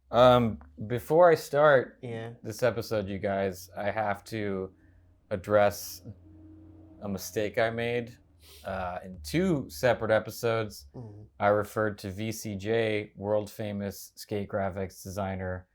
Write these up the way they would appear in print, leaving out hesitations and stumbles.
Before I start Yeah. this episode, you guys, I have to address a mistake I made. In two separate episodes, I referred to VCJ, world famous skate graphics designer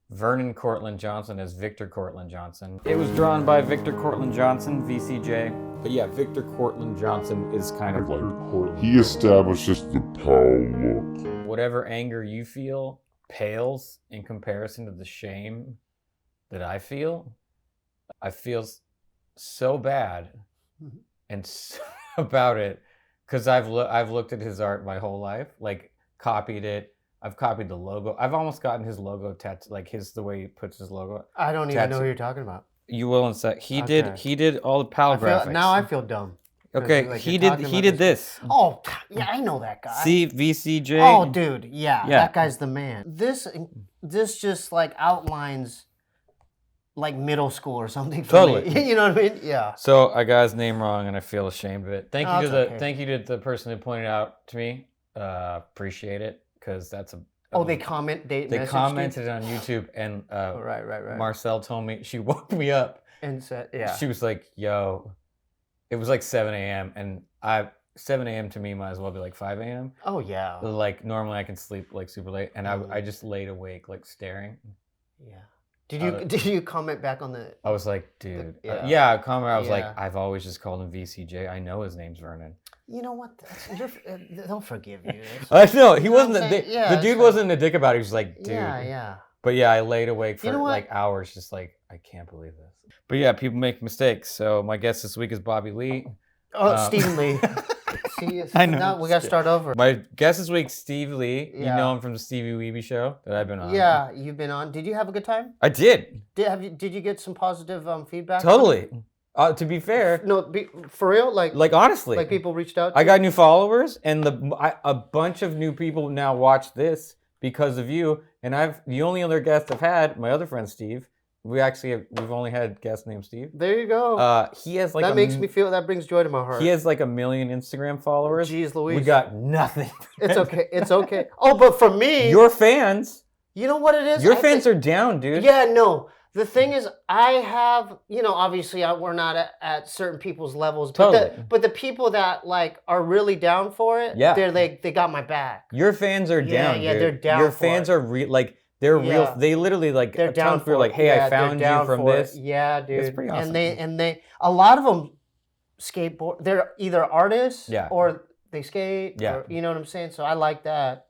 Vernon Cortland Johnson, as Victor Cortland Johnson. It was drawn by Victor Cortland Johnson, VCJ. But yeah, Victor Cortland Johnson is kind of like, he establishes the Poway look. whatever anger you feel pales in comparison to the shame that I feel. I feel so bad and so about it because I've looked at his art my whole life, like copied it. I've copied the logo. I've almost gotten his logo tattooed, like the way he puts his logo. I don't even know who you're talking about. You will in a sec. He did all the Poway graphics. Now I feel dumb. Okay, Like, he did this. Oh, yeah, I know that guy. See, VCJ. Oh, dude, yeah, that guy's the man. This just like outlines like middle school or something for me. You know what I mean? Yeah. So I got his name wrong, and I feel ashamed of it. Thank you to the person who pointed out to me. Appreciate it, because that's a. They commented on YouTube, and right. Marcel told me, she woke me up and said, yeah. She was like, "Yo," it was like 7 a.m. and 7 a.m. to me might as well be like 5 a.m. Oh yeah. Like normally I can sleep like super late, and I just laid awake like staring. Yeah. Did you comment back on the? I was like, dude. I commented. I was like, I've always just called him VCJ. I know his name's Vernon. You know what? They'll forgive you. I know he wasn't. The dude wasn't a dick about it. He was like, dude. Yeah. But yeah, I laid awake for like hours, just like, I can't believe this. But yeah, people make mistakes. So my guest this week is Bobby Lee. Oh, Stephen Lee. I know. We got to start over. My guest this week, Steve Lee. Yeah. You know him from the Stevie Weeby show that I've been on. Yeah, you've been on. Did you have a good time? I did. Did you get some positive feedback? Totally. To be fair, for real, like honestly, like people reached out. I got new followers, and a bunch of new people now watch this because of you. And the only other guest I've had, my other friend Steve. We've only had guest named Steve. There you go. He has like that brings joy to my heart. He has like 1 million Instagram followers. Jeez Louise. We got nothing. It's okay. It's okay. Oh, but for me, your fans. You know what it is? Your fans are down, dude. Yeah, no. The thing is, I have, obviously we're not at certain people's levels, but the people that like are really down for it, they got my back. Your fans are down, yeah, dude. They're down. Your fans are they're real. They literally like they're down for like, hey, I found you from this. Yeah, dude. It's pretty awesome. And they a lot of them skateboard. They're either artists or they skate. Yeah. Or, you know what I'm saying? So I like that.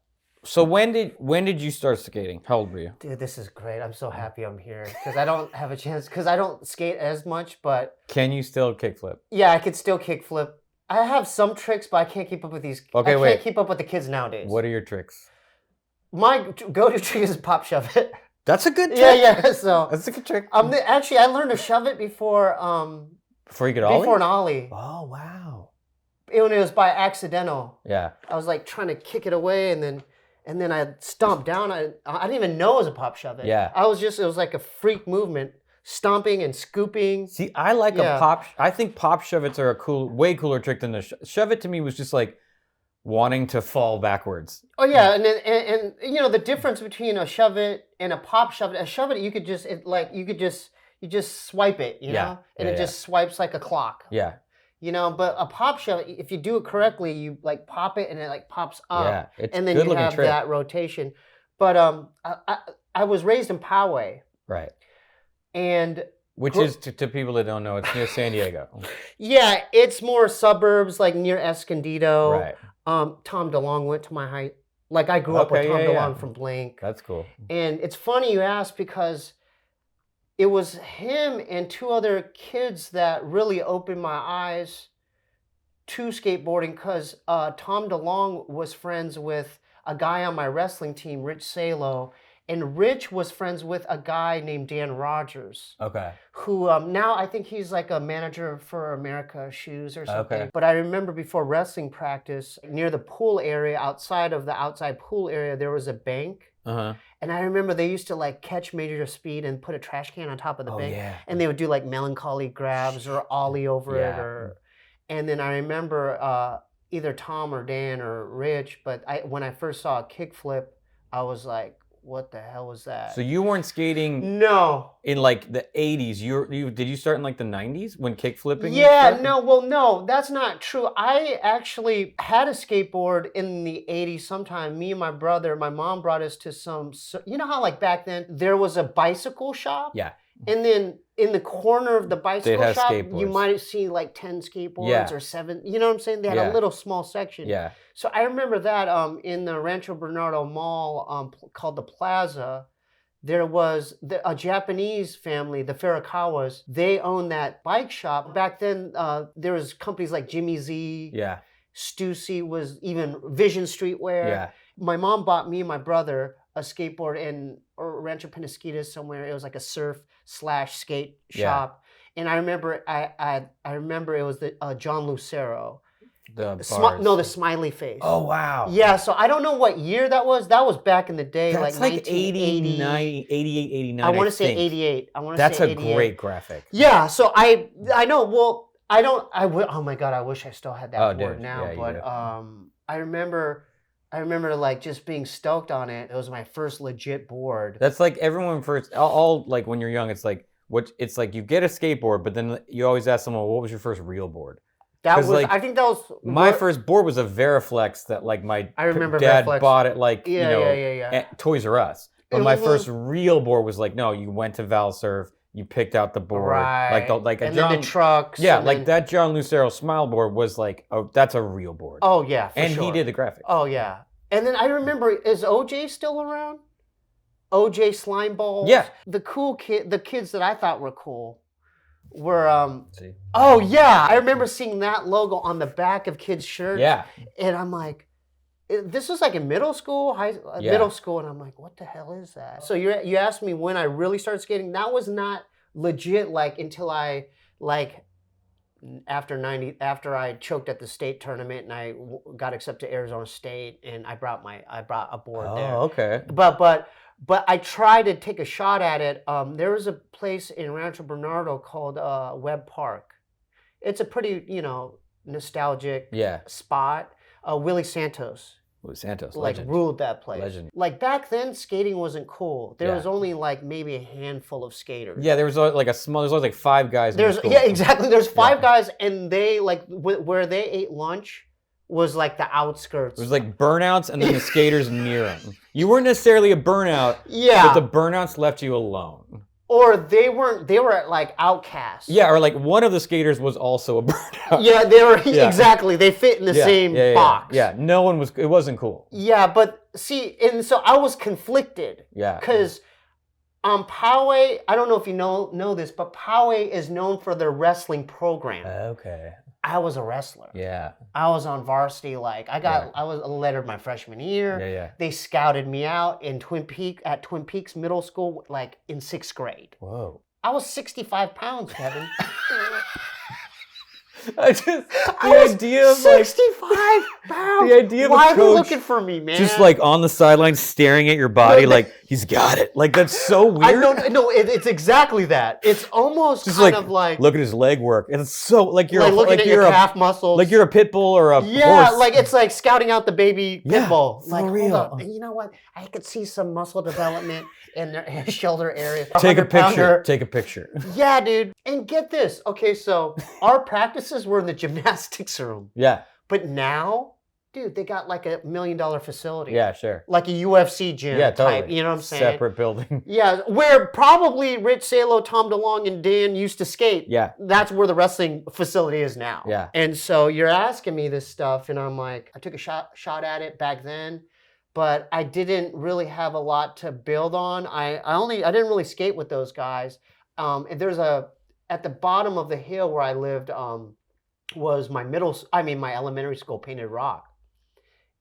So when did you start skating? How old were you? Dude, this is great. I'm so happy I'm here because I don't have a chance because I don't skate as much. But can you still kickflip? Yeah, I could still kickflip. I have some tricks, but I can't keep up with these. Okay, I can't keep up with the kids nowadays. What are your tricks? My go-to trick is pop shove it. That's a good trick. Yeah. So that's a good trick. Actually, I learned to shove it before. Before you could ollie? Before an ollie. Oh wow. It was by accidental. Yeah. I was like trying to kick it away, and then I stomped down. I didn't even know it was a pop shove it. Yeah. It was like a freak movement, stomping and scooping. See, I like a pop. I think pop shove it's are a way cooler trick than the shove it. To me was just like wanting to fall backwards. Oh yeah, and the difference between a shove it and a pop shove it. A shove it, you just swipe it, know, and it just swipes like a clock. Yeah. But a pop shove, if you do it correctly, you like pop it and it like pops up, and then you have that rotation. But I was raised in Poway, right? And which is to people that don't know, it's near San Diego. Yeah, it's more suburbs, like near Escondido. Right. Tom DeLonge went to my high. Like I grew up with Tom DeLonge from Blink. That's cool. And it's funny you ask because it was him and two other kids that really opened my eyes to skateboarding because Tom DeLonge was friends with a guy on my wrestling team, Rich Salo, and Rich was friends with a guy named Dan Rogers. Okay. Who now I think he's like a manager for America Shoes or something. Okay. But I remember before wrestling practice, near the pool area, outside of the outside pool area, there was a bank. Uh-huh. And I remember they used to like catch Major Speed and put a trash can on top of the bank. Yeah. And they would do like melancholy grabs or ollie over it. And then I remember either Tom or Dan or Rich, but when I first saw a kickflip, I was like, what the hell was that? So you weren't skating No. in like the 80s. Did you start in like the 90s when kick flipping? Yeah, no, that's not true. I actually had a skateboard in the 80s sometime. Me and my brother, my mom brought us to you know how like back then there was a bicycle shop? Yeah. And then in the corner of the bicycle shop, you skateboards. might have seen like 10 skateboards or 7. You know what I'm saying? They had a little small section. Yeah. So I remember that in the Rancho Bernardo Mall called the Plaza, there was a Japanese family, the Furukawas. They owned that bike shop. Back then, there was companies like Jimmy Z. Yeah. Stussy was even Vision Streetwear. Yeah. My mom bought me and my brother a skateboard in Rancho Penasquitos somewhere. It was like a surf/skate shop. And I remember I remember it was the John Lucero. The smiley face. Oh, wow. Yeah, so I don't know what year that was. That was back in the day. That's like 89, 88, 89. I want to say 88. That's a great graphic. Yeah, so I know. Well, oh my God, I wish I still had that board now. Yeah, but I remember like just being stoked on it. It was my first legit board. That's like everyone first, all like when you're young, it's like you get a skateboard, but then you always ask someone, what was your first real board? That was, like, I think that was my first board was a Veriflex that like my dad Veriflex. bought at like at Toys R Us. But my first real board was like, no, you went to Valsurf, you picked out the board, right? Then the trucks, that John Lucero Smile board was like, oh, that's a real board. Oh yeah, for and sure. he did the graphics. Oh yeah, and then I remember, is OJ still around? OJ Slimeballs. Yeah, the kids that I thought were cool were oh yeah, I remember seeing that logo on the back of kids' shirts. Yeah, and I'm like, this was like in middle school, middle school, and I'm like, what the hell is that? So you asked me when I really started skating. That was not legit like until I like after I choked at the state tournament and I got accepted to Arizona State, and I brought a board there. Oh, okay. But I tried to take a shot at it. There was a place in Rancho Bernardo called Webb Park. It's a pretty, nostalgic spot. Willie Santos. Legend. Ruled that place. Legend. Like back then, skating wasn't cool. There was only like maybe a handful of skaters. Yeah, there was like there's always like 5 guys. Yeah, exactly. There's 5 guys, and they like where they ate lunch was like the outskirts. It was like burnouts and then the skaters near them. You weren't necessarily a burnout. Yeah. But the burnouts left you alone. Or they were like outcasts. Yeah, or like one of the skaters was also a burnout. Yeah, they were exactly. They fit in the same box. Yeah, it wasn't cool. Yeah, but see, and so I was conflicted. Yeah. Because Poway, I don't know if you know this, but Poway is known for their wrestling program. Okay. I was a wrestler. Yeah. I was on varsity. Like I was lettered my freshman year. Yeah. They scouted me out in Twin Peaks Middle School, like in 6th grade. Whoa. I was 65 pounds, Kevin. The idea of 65 pounds. The idea of Why a coach are you looking for me, man? just like on the sideline staring at your body, like he's got it. Like that's so weird. No, it's exactly that. It's almost just kind of like look at his leg work, and it's so like you're looking at your calf muscles, like you're a pit bull or a horse. like it's like scouting out the baby pit bull. For like real. Hold up. And you know what? I could see some muscle development in their shoulder area. Take a picture. Yeah, dude. And get this. Okay, so our practices were in the gymnastics room. Yeah. But now, dude, they got like $1 million facility. Yeah, sure. Like a UFC gym type. You know what I'm saying? Separate building. Yeah, where probably Rich Salo, Tom DeLong, and Dan used to skate. Yeah. That's where the wrestling facility is now. Yeah. And so you're asking me this stuff, and I'm like, I took a shot at it back then, but I didn't really have a lot to build on. I didn't really skate with those guys. And at the bottom of the hill where I lived was my elementary school, Painted Rock.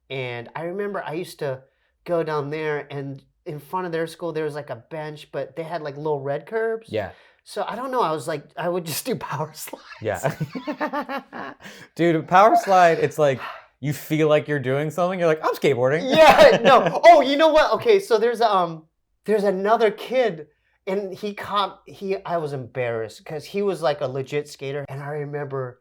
And I remember I used to go down there, and in front of their school there was like a bench, but they had like little red curbs. Yeah. So I don't know. I would just do power slides. Yeah. Dude, power slide, it's like you feel like you're doing something. You're like, I'm skateboarding. Yeah. No. Oh, you know what? Okay. So there's another kid, and I was embarrassed because he was like a legit skater, and I remember,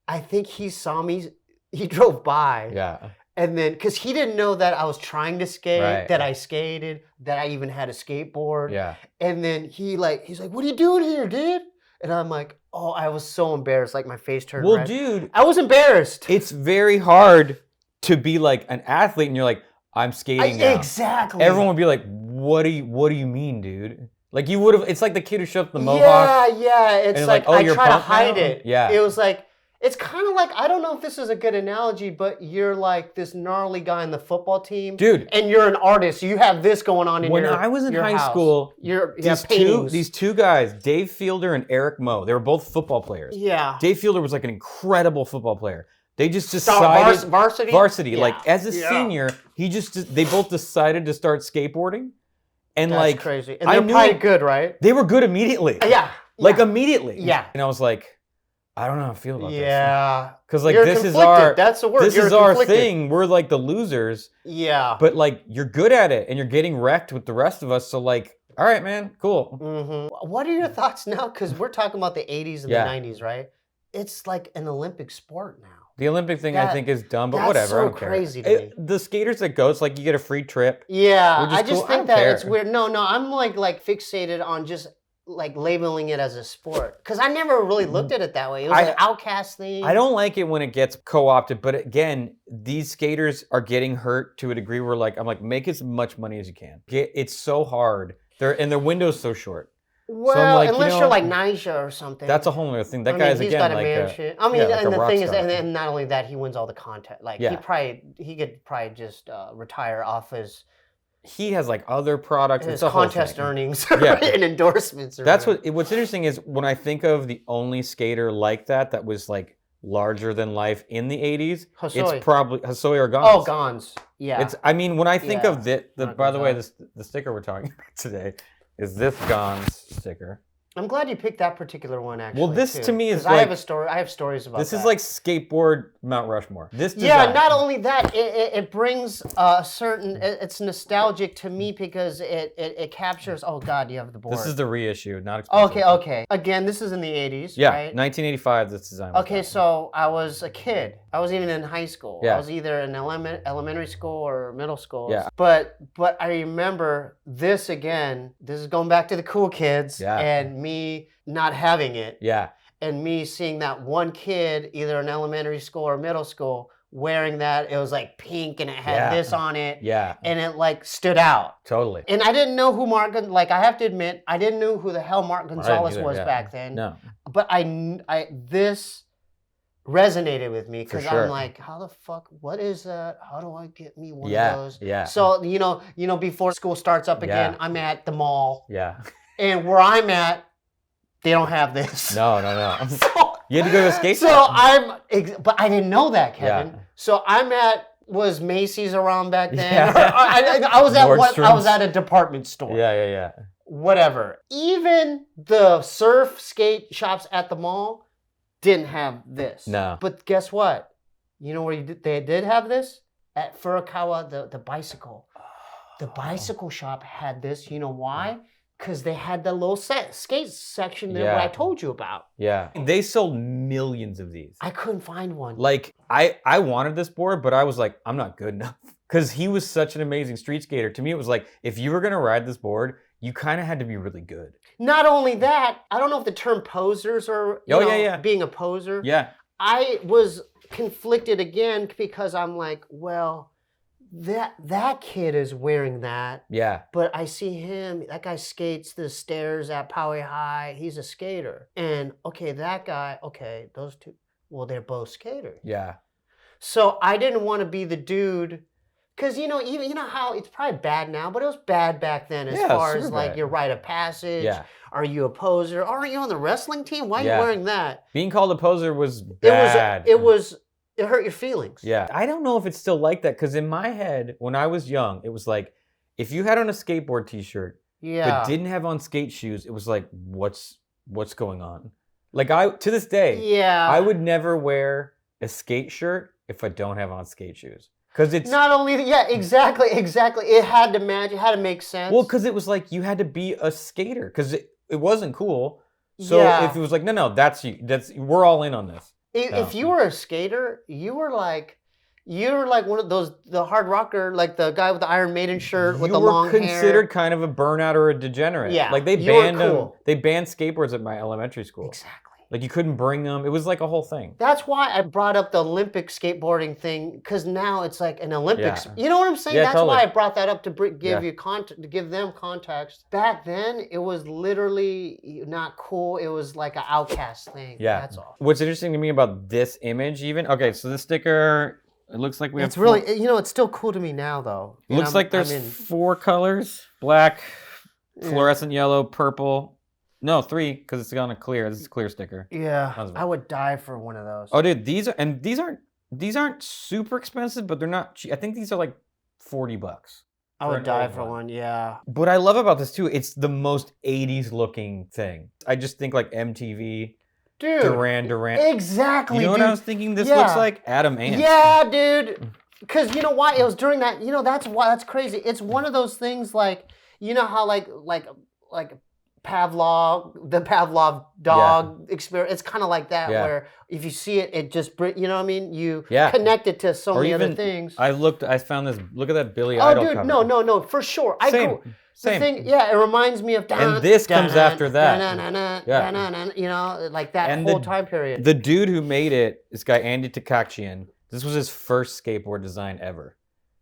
I think he saw me. He drove by. Yeah. And then, because he didn't know that I was trying to skate, Right. that I skated, that I even had a skateboard. Yeah. And then he's like, what are you doing here, dude? And I'm like, oh, I was so embarrassed. Like my face turned red. Well, dude, I was embarrassed. it's very hard to be like an athlete and you're like, I'm skating now. Exactly. Everyone would be like, what do you mean, dude? Like you would have, it's like the kid who showed up the mohawk. Yeah. It's and like, oh, I you're try to pumped hide now? it. Yeah. It was like, it's kind of like, I don't know if this is a good analogy, but you're like this gnarly guy in the football team. Dude. And you're an artist. You have this going on in When your I was in your high house. school, paintings. these two guys, Dave Fielder and Eric Moe, they were both football players. Yeah. Dave Fielder was like an incredible football player. They just decided varsity. Yeah. Like as a senior, they both decided to start skateboarding, and That's like crazy. And they're probably good, right? They were good immediately. Like immediately. Yeah. And I was like, I don't know how I feel about this. Yeah. Because like You're this is conflicted. That's the word. This You're is our conflicted. thing. We're like the losers. Yeah. But like you're good at it, and you're getting wrecked with the rest of us. So like, all right, man, cool. Mm-hmm. What are your thoughts now? Because we're talking about the 80s and the 90s, right? It's like an Olympic sport now. The Olympic thing I think is dumb, but that's whatever. I so don't care. crazy to me. The skaters that go, it's like you get a free trip. Yeah, which is I just cool. think don't that care. it's weird. No, I'm like fixated on just like labeling it as a sport because I never really looked at it that way. It was an outcast thing. I don't like it when it gets co-opted, but again, these skaters are getting hurt to a degree where like I'm like make as much money as you can. It's so hard. Their window's so short. Well, so I'm like, unless you're like Nyjah or something. That's a whole other thing. That I guy's mean, he's again got a like mansion. I mean, like and a the rock thing is, star. and not only that, he wins all the content. Like he could probably just retire off his he has like other products. his it's a whole contest thing. earnings Yeah. and endorsements. Or That's whatever. what's interesting is when I think of the only skater like that was like larger than life in the 80s. Hosoi. It's probably Hosoi or GONZ. Oh, GONZ. Yeah. It's. I mean, when I think of by the way, GONZ. the sticker we're talking about today is this GONZ sticker. I'm glad you picked that particular one. Actually, Well, this to me is 'Cause like I have a story. I have stories about this that. is like skateboard Mount Rushmore. This design. Yeah, not only that, it brings a certain. It's nostalgic to me because it captures. Oh God, you have the board. This is the reissue, not expensive. Okay. Again, this is in the 80s. Yeah, Right? 1985. This design. Was Okay, done. so I was a kid. I was even in high school. Yeah. I was either in elementary school or middle school. Yeah. But I remember this again. This is going back to the cool kids Yeah. and me not having it. Yeah. And me seeing that one kid, either in elementary school or middle school, wearing that. It was like pink and it had this on it. Yeah. And it like stood out. Totally. And I didn't know who I have to admit, I didn't know who the hell Mark Gonzalez either, was yeah. back then. No. But this resonated with me because sure. I'm like, how the fuck? What is that? How do I get me one Yeah, of those? yeah. So you know, before school starts up again, Yeah. I'm at the mall, Yeah. and where I'm at, they don't have this. No. So, You had to go to a skate so shop. but I didn't know that, Kevin. Yeah. So was Macy's around back then? Yeah. I was at I was Nordstrom's. at a department store. Yeah. Whatever. Even the surf skate shops at the mall didn't have this. No. But guess what? You know where they did have this? At Furukawa, the bicycle. The bicycle shop had this. You know why? Because they had the little skate section there, what I told you about. Yeah. They sold millions of these. I couldn't find one. Like, I wanted this board, but I was like, I'm not good enough. Because he was such an amazing street skater. To me, it was like, if you were going to ride this board, you kind of had to be really good. Not only that, I don't know if the term posers or being a poser. Yeah. I was conflicted again because I'm like, well, that kid is wearing that. Yeah. But I see him, that guy skates the stairs at Poway High. He's a skater. And okay, that guy, okay, those two, well, they're both skaters. Yeah. So I didn't want to be the dude, because you know how it's probably bad now, but it was bad back then as far as like bad. your rite of passage. Yeah. Are you a poser? Aren't you on the wrestling team? Why are you wearing that? Being called a poser was bad. It hurt your feelings. Yeah. I don't know if it's still like that, because in my head, when I was young, it was like, if you had on a skateboard t-shirt, but didn't have on skate shoes, it was like, what's going on? Like to this day, I would never wear a skate shirt if I don't have on skate shoes. Because it's not only exactly. It had to match. It had to make sense. Well, because it was like you had to be a skater, because it wasn't cool. So if it was like, no, that's you. We're all in on this. If you were a skater, you were like, You're like one of those, the hard rocker, like the guy with the Iron Maiden shirt with the You were long hair. considered kind of a burnout or a degenerate. Yeah, Like they you were banned them. cool. They banned skateboards at my elementary school. Exactly. Like you couldn't bring them. It was like a whole thing. That's why I brought up the Olympic skateboarding thing, because now it's like an Olympics. Yeah. You know what I'm saying? Yeah, That's totally. why I brought that up to give Yeah. you to give them context. Back then, it was literally not cool. It was like an outcast thing. Yeah. That's all. What's interesting to me about this image, even okay, so this sticker, it looks like we have. It's really, it's still cool to me now, though. It looks like there's 4 colors: black, fluorescent yellow, purple. No, 3 because it's on a clear. This is a clear sticker. Yeah, Tons of I would die for one of those. Oh, dude, these aren't super expensive, but they're not cheap. I think these are like $40. I would die for one. Yeah. What I love about this too, it's the most 80s looking thing. I just think like MTV, Dude. Duran. Exactly. You know dude. what I was thinking? This looks like Adam Ant. Yeah, dude. Because you know why? It was during that. You know that's why. That's crazy. It's one of those things like, you know how like Pavlov, the Pavlov dog experience. It's kind of like that, where if you see it, it just, you know what I mean? You connect it to so many other things. I found this, look at that Billy Idol cover. No, for sure. Same. The thing, it reminds me of... And this comes after that. You know, like that whole time period. The dude who made it, this guy Andy Takachian, this was his first skateboard design ever.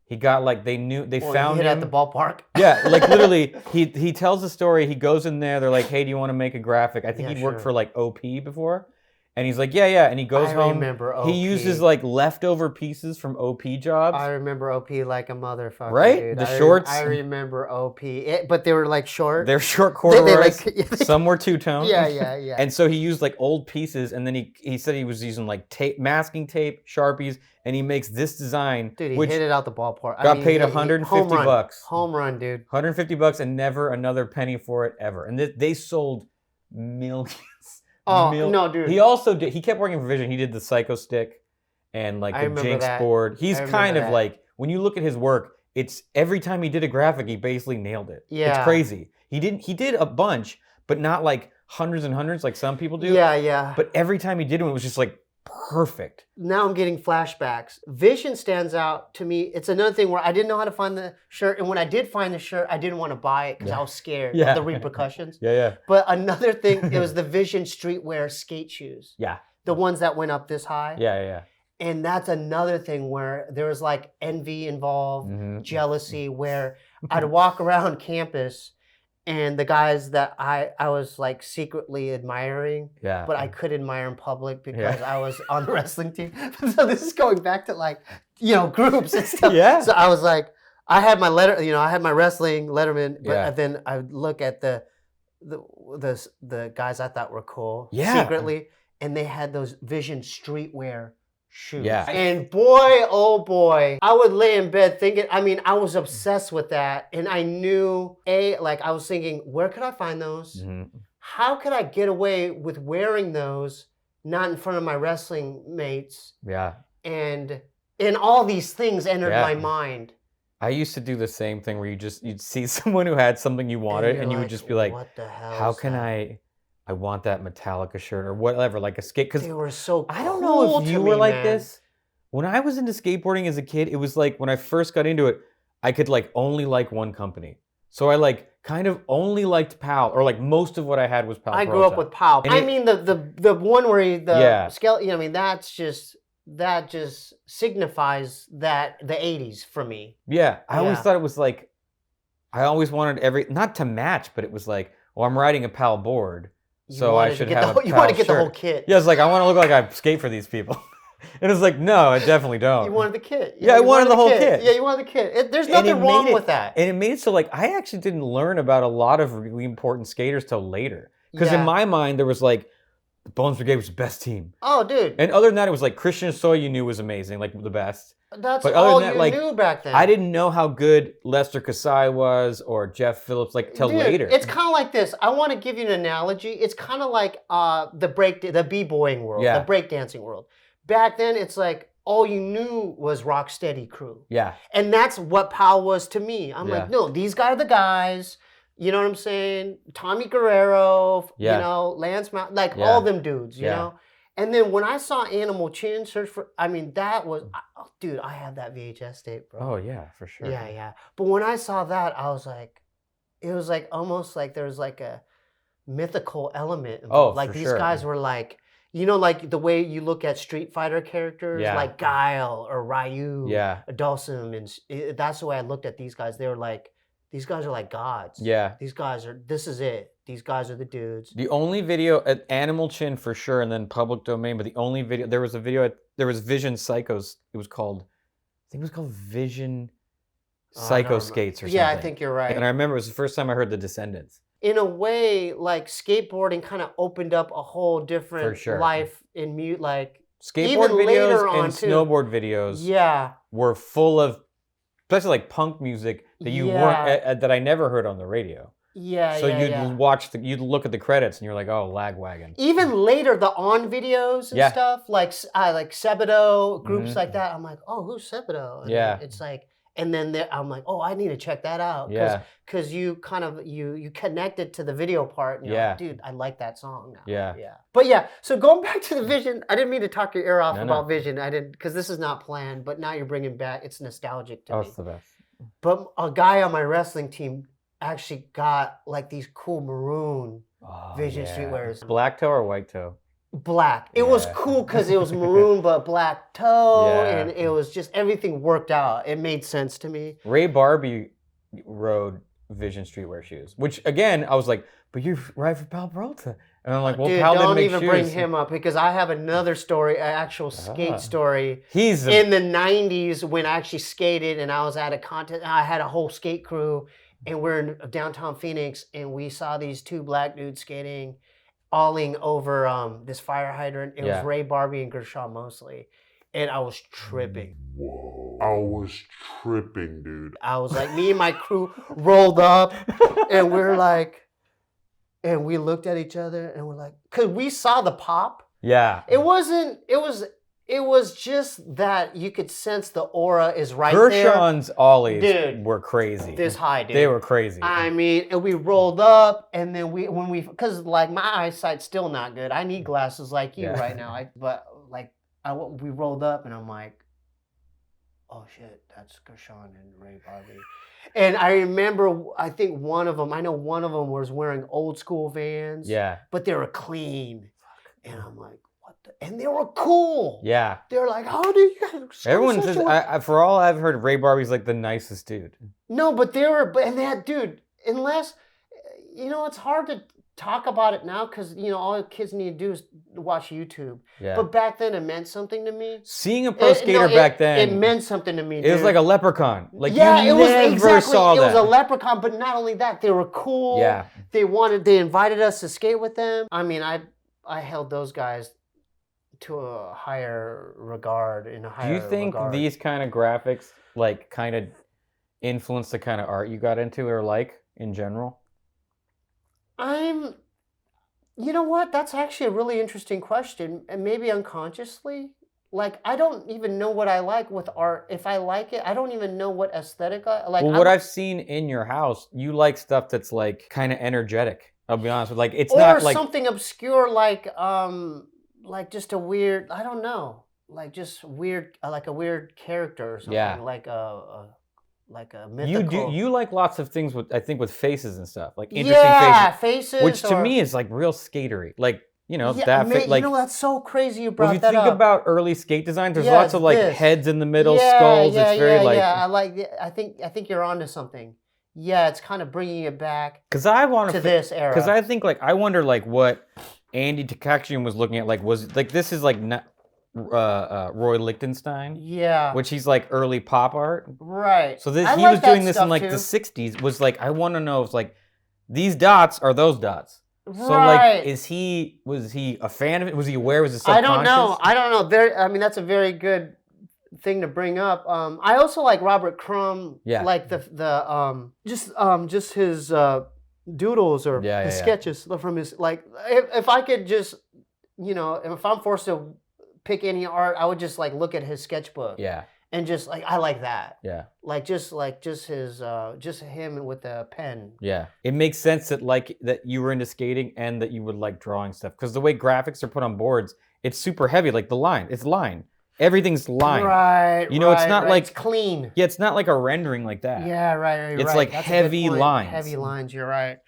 He got like, they found him him at the ballpark. Yeah, like literally, he tells the story. He goes in there. They're like, "Hey, do you want to make a graphic?" I think he'd worked for like OP before, and he's like, "Yeah." And he goes home. I remember OP. He uses like leftover pieces from OP jobs. I remember OP like a motherfucker. Right? Dude. The shorts. I remember OP, but they were like short. They're short corduroys. They some were two-tone. Yeah. And so he used like old pieces, and then he said he was using like tape, masking tape, Sharpies. And he makes this design, dude, he which hit it out the ballpark. Got paid $150. Home run, dude. $150 and never another penny for it ever. And they sold millions. Oh no, dude. He also did. He kept working for Vision. He did the Psycho Stick and like the Jinx board. He's kind of like, when you look at his work, it's every time he did a graphic, he basically nailed it. Yeah, it's crazy. He did a bunch, but not like hundreds and hundreds like some people do. Yeah. But every time he did one, it was just like perfect. Now I'm getting flashbacks. Vision stands out to me. It's another thing where I didn't know how to find the shirt, and when I did find the shirt, I didn't want to buy it because I was scared of the repercussions. Yeah. But another thing, it was the Vision streetwear skate shoes. Yeah. The ones that went up this high. Yeah. And that's another thing where there was like envy involved, jealousy, where I'd walk around campus and the guys that I was like secretly admiring, but I could admire in public because I was on the wrestling team. So this is going back to like, groups and stuff. Yeah. So I was like, I had my I had my wrestling Letterman, but then I would look at the guys I thought were cool secretly, and they had those Vision streetwear shoes. Yeah. And boy, oh boy, I would lay in bed thinking, I was obsessed with that. And I knew, I was thinking, where could I find those? How could I get away with wearing those, not in front of my wrestling mates? Yeah. And all these things entered my mind. I used to do the same thing where you'd see someone who had something you wanted and you would just be like, what the hell? How can I want that Metallica shirt or whatever, like a skate. Because they were so cool. I don't know if you were like man. this. When I was into skateboarding as a kid, it was like when I first got into it, I could like only like one company. So I like kind of only liked PAL, or like most of what I had was PAL. I grew up with PAL. And the one where skeleton. That just signifies that the 80s for me. Yeah, I always thought it was like, I always wanted not to match, but it was like, well, I'm riding a PAL board. So I should have you want to get the whole kit. Yeah, it's like, I want to look like I skate for these people. And it's like, no, I definitely don't. You wanted the kit. I wanted the whole kit. Yeah, you wanted the kit. There's nothing wrong with that. And it made it so like, I actually didn't learn about a lot of really important skaters till later. Because in my mind, there was like, the Bones Brigade was the best team. Oh, dude. And other than that, it was like, Christian Soy you knew was amazing, like the best. That's all you knew back then. I didn't know how good Lester Kasai was or Jeff Phillips till later. It's kind of like this. I want to give you an analogy. It's kind of like the b-boying world, the breakdancing world. Back then, it's like all you knew was Rocksteady crew. Yeah. And that's what PAL was to me. I'm like, no, these guys are the guys. You know what I'm saying? Tommy Guerrero, Lance Mount, all them dudes, you know? And then when I saw Animal Chin search for, I mean, that was, dude, I have that VHS tape, bro. Oh yeah, for sure. Yeah. But when I saw that, I was like, it was like almost like there was like a mythical element involved. Like these guys were like, you know, like the way you look at Street Fighter characters, like Guile or Ryu, Dhalsim, and that's the way I looked at these guys. They were like, these guys are like gods. Yeah. These guys are, this is it. These guys are the dudes. The only video at Animal Chin for sure, and then public domain, but the only video, there was Vision Psychos. It was called, I think it was called Vision Psycho Skates or something. Yeah, I think you're right. And I remember it was the first time I heard the Descendants. In a way, like skateboarding kind of opened up a whole different life in mute, like skateboard videos and snowboard videos were full of, especially like punk music that you weren't, that I never heard on the radio. So you'd look at the credits and you're like, oh, Lagwagon. Even later, the On videos and stuff, like Sebadoh, groups like that. I'm like, oh, who's Sebadoh? And it's like, and then I'm like, oh, I need to check that out. Because you kind of, you connected to the video part. And you're like, dude, I like that song now. But so going back to the Vision, I didn't mean to talk your ear off about Vision. I didn't, because this is not planned, but now you're bringing back, it's nostalgic to me. Oh, it's the best. But a guy on my wrestling team actually got like these cool maroon Vision streetwears. Black toe or white toe? Black. It was cool because it was maroon but black toe, and it was just, everything worked out. It made sense to me. Ray Barbie rode Vision streetwear shoes, which again, I was like, but you ride for Pal Peralta. And I'm like, well, dude, Pal didn't make shoes. Don't even bring him up, because I have another story, an actual skate story. In the 90s when I actually skated and I was at a contest, I had a whole skate crew, and we're in downtown Phoenix, and we saw these two black dudes skating, awling over this fire hydrant. It was Ray Barbie and Gershon Mosley. And I was tripping. Whoa. I was tripping, dude. I was like, me and my crew rolled up, and we're like, and we looked at each other, and we're like, because we saw the pop. Yeah. It was just that you could sense the aura is right Gershon's there. ollies were crazy. This high, dude. They were crazy. I mean, and we rolled up, and then because like my eyesight's still not good. I need glasses like you right now. We rolled up, and I'm like, oh shit, that's Gershon and Ray Barbie. And I remember, I think one of them was wearing old school Vans. Yeah. But they were clean. And I'm like, what the? And they were cool. Yeah. They were like, how do you guys? Everyone says, for all I've heard, Ray Barbie's like the nicest dude. No, but and they had, dude, unless, it's hard to talk about it now because, all kids need to do is watch YouTube. Yeah. But back then, it meant something to me. Seeing a pro skater back then. It meant something to me, dude. It was like a leprechaun. Like, you never saw that. It was a leprechaun, but not only that, they were cool. Yeah. They invited us to skate with them. I mean, I held those guys to a higher regard, Do you think these kind of graphics, like, kind of influenced the kind of art you got into or like in general? You know what? That's actually a really interesting question, and maybe unconsciously. Like, I don't even know what I like with art. If I like it, I don't even know what aesthetic I like. Well, what I've seen in your house, you like stuff that's like kind of energetic. I'll be honest with you. Like, it's not like something obscure, like just a weird. I don't know. Like just weird, like a weird character or something. Yeah. Like a mythical. You like lots of things with faces and stuff, like interesting faces, which to me is like real skatery, like that's so crazy you brought that up. If you think about early skate designs, there's lots of like heads in the middle, skulls. It's very like I think you're onto something. Yeah, it's kind of bringing it back because I want to this era. Because I think I wonder what Andy Takakshian was looking at, was like this is like not. Roy Lichtenstein, which he's like early pop art, right? So he was doing this in like the '60s. Was like, I want to know if like these dots are those dots. Right. So like, was he a fan of it? Was he aware? Was it subconscious? I don't know. That's a very good thing to bring up. I also like Robert Crumb. Yeah. Like just his doodles or his sketches from his like. If I could just if I'm forced to pick any art, I would just like look at his sketchbook. Yeah. and just like I like that. Yeah. Like just his just him with the pen. Yeah. It makes sense that you were into skating and that you would like drawing stuff because the way graphics are put on boards, it's super heavy. Like the line, it's line. Everything's line. Right. You know, it's not like it's clean. Yeah, it's not like a rendering like that. Yeah, right. It's like That's heavy lines. Heavy lines. You're right.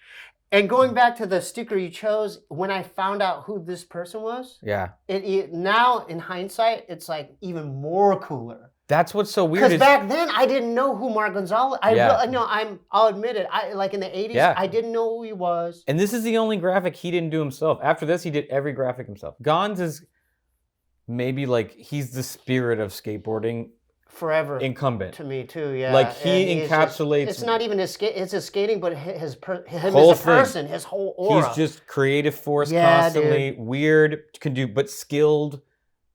And going back to the sticker you chose, when I found out who this person was, Yeah. it now in hindsight, it's like even more cooler. That's what's so weird. Because back then I didn't know who Mark Gonzalez. I'll admit it. Like in the 80s, Yeah. I didn't know who he was. And this is the only graphic he didn't do himself. After this, he did every graphic himself. GONZ is maybe like he's the spirit of skateboarding. Forever. Incumbent. To me too, yeah. Like he encapsulates. It's not even it's his skating, but him whole as a person, his whole aura. He's just creative force constantly, dude. weird, but skilled.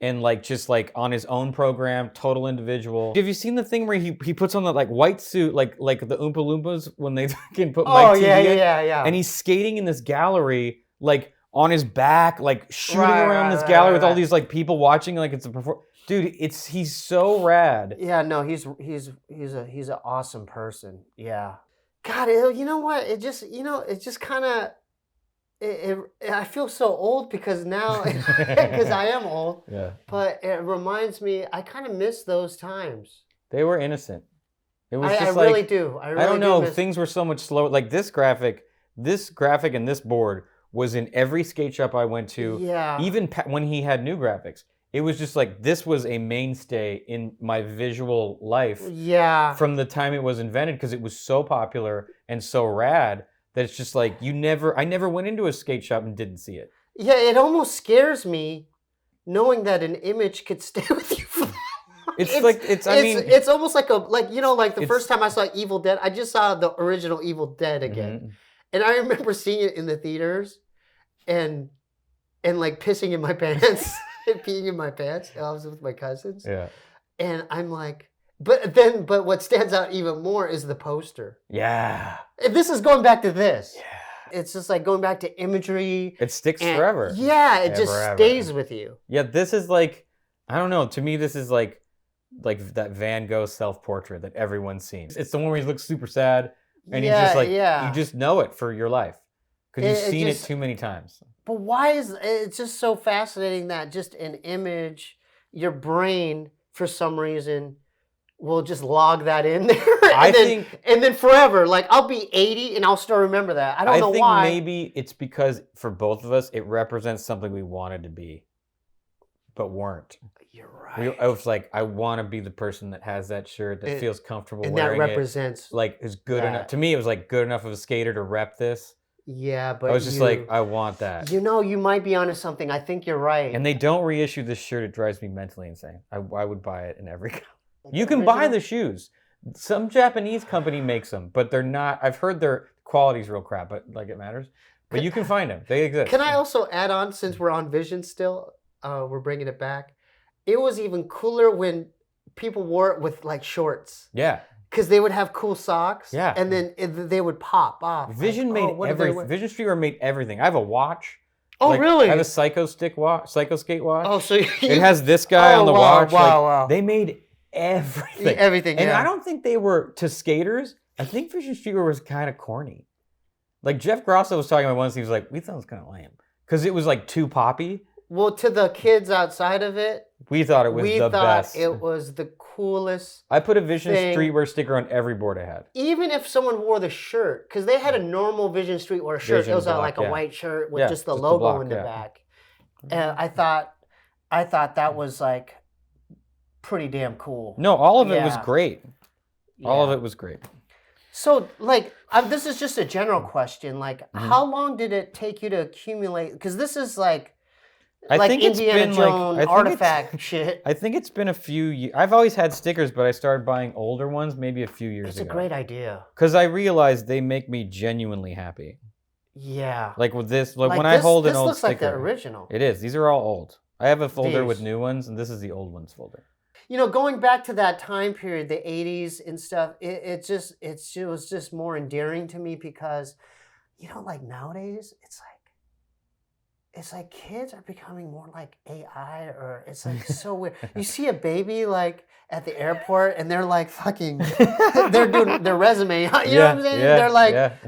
And like just like on his own program, total individual. Have you seen the thing where he puts on the like white suit, like the Oompa Loompas when they can put Mike TV in? yeah. And he's skating in this gallery, like on his back, like shooting around this gallery with all these like people watching, like it's a performance. Dude, he's so rad. Yeah, no, he's an awesome person. Yeah. God, you know what? It just kind of. I feel so old because now, because I am old. Yeah. But it reminds me, I kind of miss those times. They were innocent. It was I really do. I don't know. Things were so much slower. Like this graphic and this board was in every skate shop I went to. Yeah. Even when he had new graphics, it was just like this was a mainstay in my visual life. Yeah. From the time it was invented, because it was so popular and so rad. That it's just like I never went into a skate shop and didn't see it. Yeah, it almost scares me knowing that an image could stay with you for that long. It's almost like the first time I saw Evil Dead, I just saw the original Evil Dead again. Mm-hmm. And I remember seeing it in the theaters and like pissing in my pants and peeing in my pants. I was with my cousins. Yeah. And I'm like, but what stands out even more is the poster. Yeah. And this is going back to this. Yeah. It's just like going back to imagery. It sticks forever. Yeah, it just stays with you. Yeah, this is like, I don't know. To me, this is like that Van Gogh self-portrait that everyone's seen. It's the one where he looks super sad, and you just know it for your life because you've seen it too many times. But why is it's just so fascinating that just an image, your brain for some reason will just log that in there. And then forever. Like I'll be 80 and I'll still remember that. I don't know why. I think maybe it's because for both of us, it represents something we wanted to be, but weren't. You're right. I was like, I want to be the person that has that shirt that feels comfortable wearing it. And that represents. Like is good enough. To me, it was like good enough of a skater to rep this. Yeah, but I was just like, I want that. You know, you might be onto something. I think you're right. And they don't reissue this shirt. It drives me mentally insane. I would buy it in every color. You can buy the shoes. Some Japanese company makes them, but they're not. I've heard their quality's real crap, but like it matters. But you can find them. They exist. Can I also add on, since we're on Vision still, we're bringing it back. It was even cooler when people wore it with like shorts. Yeah. Because they would have cool socks. Yeah. And then they would pop off. Vision made everything. Vision Streetwear made everything. I have a watch. Oh, really? I have a Psycho Skate watch. Oh, so it has this guy on the watch. Wow. They made everything. Everything, And I don't think they were, to skaters, I think Vision Streetwear was kind of corny. Like Jeff Grosso was talking about once, he was like, we thought it was kind of lame. Because it was like too poppy. Well, to the kids outside of it, we thought it was the best. It was the coolest. I put a Vision Streetwear sticker on every board I had. Even if someone wore the shirt, because they had a normal Vision Streetwear shirt. It was like a white shirt with just the logo in the back. And I thought that was like pretty damn cool. No, all of it was great. All of it was great. So, like, this is just a general question. Like, how long did it take you to accumulate? Because this is like Indiana Jones artifact shit. I think it's been a few years. I've always had stickers, but I started buying older ones maybe a few years ago. It's a great idea. Because I realized they make me genuinely happy. Yeah. Like with this, when I hold an old sticker. This looks like the original. It is. These are all old. I have a folder with new ones, and this is the old ones folder. You know, going back to that time period, the 80s and stuff, it was just more endearing to me because, you know, like nowadays, it's like, it's like kids are becoming more like AI, or it's like so weird. You see a baby like at the airport and they're like fucking, they're doing their resume. You know what I'm saying?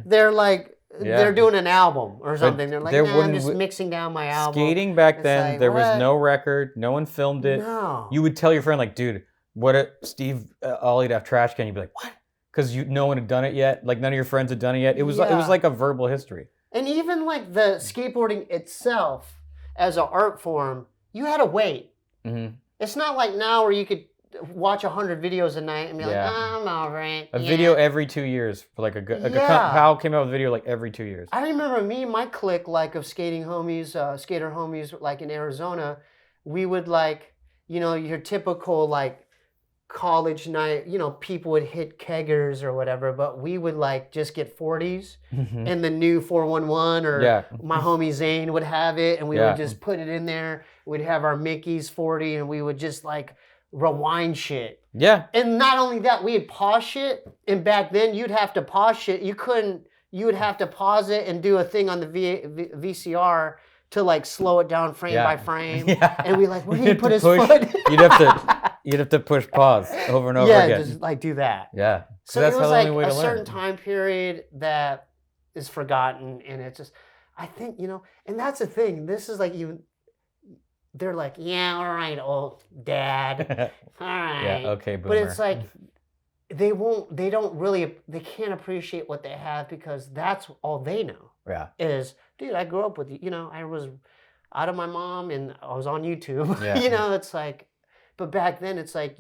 They're like, they're doing an album or something. They're like, nah, I'm just mixing down my album. Skating back then, there was no record. No one filmed it. No. You would tell your friend, like, dude, what if Steve ollied off trash can? You'd be like, what? Because no one had done it yet. Like, none of your friends had done it yet. It was like a verbal history. And even like the skateboarding itself as an art form, you had to wait. Mm-hmm. It's not like now where you could watch 100 videos a night and be like, I'm over it. A video every 2 years for like a good. Powell came out with a video like every 2 years. I remember me and my clique like of skating homies, skater homies, like in Arizona, we would like, you know, your typical like college night, you know, people would hit keggers or whatever, but we would like just get 40s and the new 411 or my homie Zane would have it and we would just put it in there. We'd have our Mickey's 40 and we would just like rewind shit. Yeah. And not only that, we would pause shit. And back then you'd have to pause shit. You would have to pause it and do a thing on the VCR to like slow it down frame by frame. And we like, where did he put his foot? You'd have to push pause over and over again. Yeah, just like do that. Yeah. So that's it was the like only way a to learn. certain time period that is forgotten, and it's just, I think, you know, and that's the thing. This is like they're like, yeah, all right, old dad, all right. Yeah, okay, boomer. But it's like they can't appreciate what they have because that's all they know. Yeah. Is, dude, I grew up with, you know, I was out of my mom and I was on YouTube. Yeah. You know, it's like, but back then it's like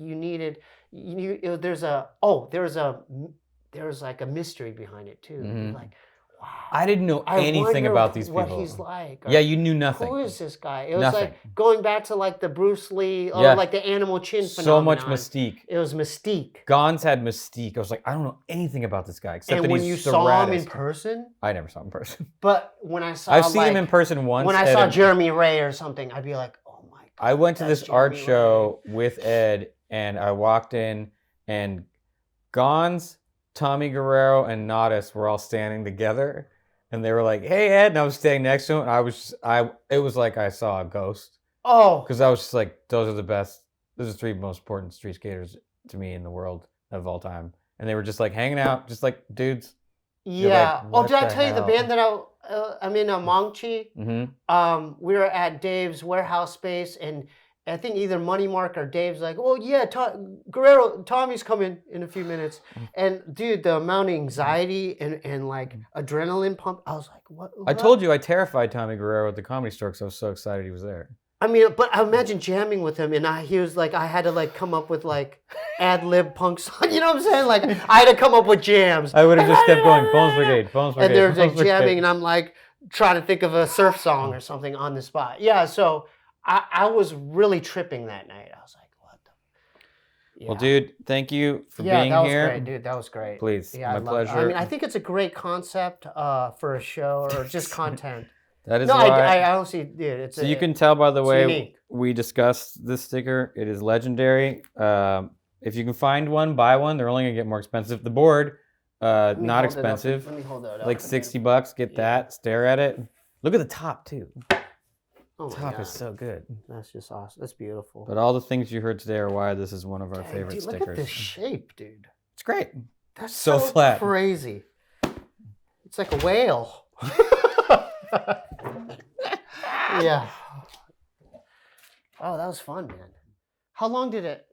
there's like a mystery behind it too. Mm-hmm. Like, wow. I didn't know anything about these people. What he's like. Yeah, you knew nothing. Who is this guy? It was like going back to like the Bruce Lee, like the animal chin phenomenon. So much mystique. It was mystique. GONZ had mystique. I was like, I don't know anything about this guy except that when he's you the saw raddest. him in person, I never saw him in person. but when I saw, I've seen him in person once. When I saw Jeremy Ray or something, I'd be like, oh my god. I went to this art show with Ed, and I walked in, and GONZ, Tommy Guerrero, and Nadas were all standing together. And they were like, "Hey, Ed," and I was standing next to him. And it was like I saw a ghost. Oh, because I was just like, those are the best. Those are three most important street skaters to me in the world of all time. And they were just like hanging out, just like dudes. Yeah. Like, did I tell you the band that I'm in, Mongchi? Mm-hmm. We were at Dave's warehouse space, and I think either Money Mark or Dave's like, "Oh yeah, Tommy's coming in a few minutes." And dude, the amount of anxiety and like adrenaline pump, I was like, "What?" I told you I terrified Tommy Guerrero at the Comedy Store because I was so excited he was there. I mean, but I imagine jamming with him, and he was like, I had to like come up with like ad lib punk song. You know what I'm saying? Like I had to come up with jams. I would have just kept going, Bones Brigade, Bones Brigade. And there's like Brigade. jamming, and I'm like trying to think of a surf song or something on the spot. Yeah, so I was really tripping that night. I was like, what the? Yeah. Well, dude, thank you for being here. Yeah, that was great, dude. That was great. Please, yeah, my pleasure. I mean, I think it's a great concept for a show or just content. That is no, why. I honestly did. It's so you can tell by the way unique. We discussed this sticker. It is legendary. If you can find one, buy one. They're only gonna get more expensive. The board, not expensive. Let me hold that up. Like $60. Get that. Stare at it. Look at the top too. Oh the top is so good. That's just awesome. That's beautiful. But all the things you heard today are why this is one of our favorite dude, stickers. Look at this shape, dude. It's great. That's so flat. Crazy. It's like a whale. Yeah. Oh, that was fun, man. How long is it?